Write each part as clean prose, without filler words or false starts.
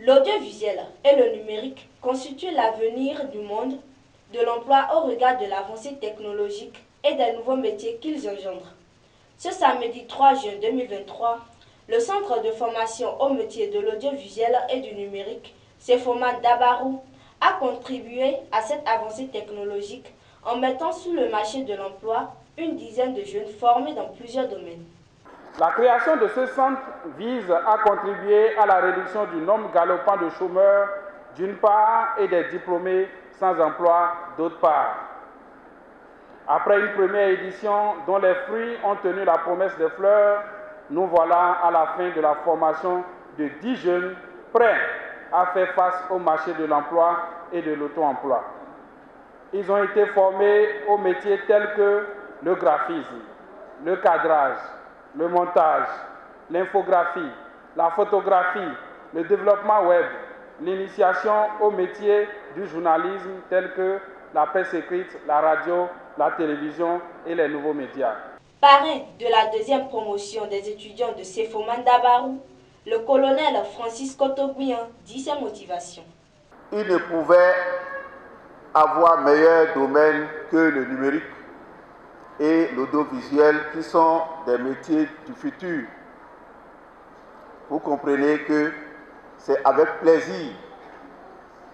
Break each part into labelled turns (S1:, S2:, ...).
S1: L'audiovisuel et le numérique constituent l'avenir du monde de l'emploi au regard de l'avancée technologique et des nouveaux métiers qu'ils engendrent. Ce samedi 3 juin 2023, le Centre de formation aux métiers de l'audiovisuel et du numérique, CEFOMAN Dabarou, a contribué à cette avancée technologique en mettant sur le marché de l'emploi une dizaine de jeunes formés dans plusieurs domaines.
S2: La création de ce centre vise à contribuer à la réduction du nombre galopant de chômeurs d'une part et des diplômés sans emploi d'autre part. Après une première édition dont les fruits ont tenu la promesse des fleurs, nous voilà à la fin de la formation de 10 jeunes prêts à faire face au marché de l'emploi et de l'auto-emploi. Ils ont été formés aux métiers tels que le graphisme, le cadrage, le montage, l'infographie, la photographie, le développement web, l'initiation aux métiers du journalisme tels que la presse écrite, la radio, la télévision et les nouveaux médias.
S1: Parrain de la deuxième promotion des étudiants de CEFOMAN Dabarou, le colonel Francis Kotogouyan dit ses motivations.
S3: Il ne pouvait avoir meilleur domaine que le numérique et l'audiovisuel qui sont des métiers du futur. Vous comprenez que c'est avec plaisir,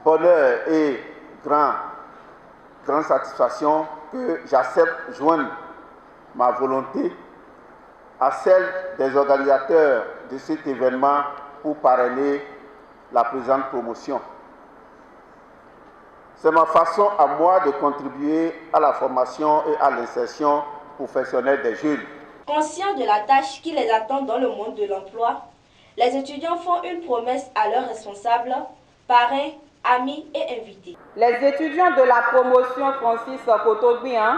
S3: bonheur et grande satisfaction que j'accepte joindre ma volonté à celle des organisateurs de cet événement pour parrainer la présente promotion. C'est ma façon à moi de contribuer à la formation et à l'insertion professionnelle des jeunes.
S1: Conscients de la tâche qui les attend dans le monde de l'emploi, les étudiants font une promesse à leurs responsables, parrains, amis et invités.
S4: Les étudiants de la promotion Francis Kotogouyan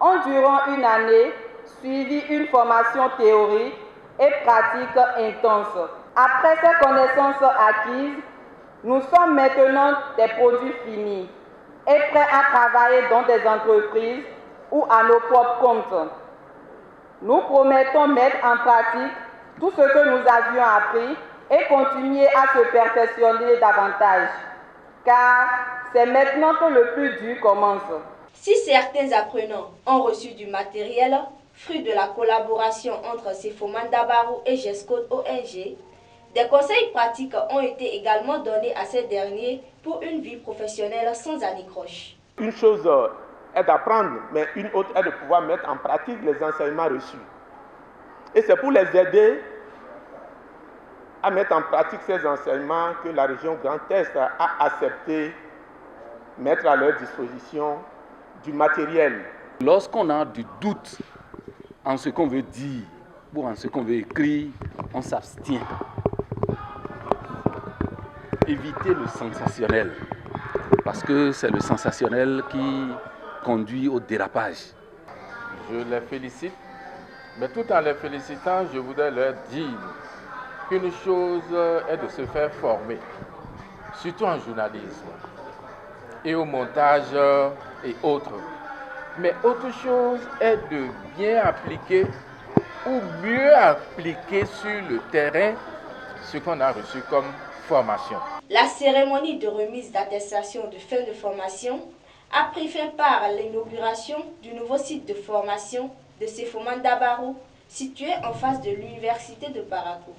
S4: ont durant une année suivi une formation théorique et pratique intense. Après ces connaissances acquises, nous sommes maintenant des produits finis et prêts à travailler dans des entreprises ou à nos propres comptes. Nous promettons mettre en pratique tout ce que nous avions appris et continuer à se perfectionner davantage, car c'est maintenant que le plus dur commence.
S1: Si certains apprenants ont reçu du matériel, fruit de la collaboration entre CEFOMAN Dabarou et GESCO ONG, des conseils pratiques ont été également donnés à ces derniers pour une vie professionnelle sans anicroche.
S5: Une chose est d'apprendre, mais une autre est de pouvoir mettre en pratique les enseignements reçus. Et c'est pour les aider à mettre en pratique ces enseignements que la région Grand Est a accepté mettre à leur disposition du matériel.
S6: Lorsqu'on a du doute en ce qu'on veut dire ou en ce qu'on veut écrire, on s'abstient. Éviter le sensationnel, parce que c'est le sensationnel qui conduit au dérapage.
S7: Je les félicite, mais tout en les félicitant, je voudrais leur dire qu'une chose est de se faire former, surtout en journalisme et au montage et autres. Mais autre chose est de bien appliquer ou mieux appliquer sur le terrain ce qu'on a reçu comme formation.
S1: La cérémonie de remise d'attestation de fin de formation a pris fin par l'inauguration du nouveau site de formation de CEFOMAN Dabarou, situé en face de l'université de Parakou.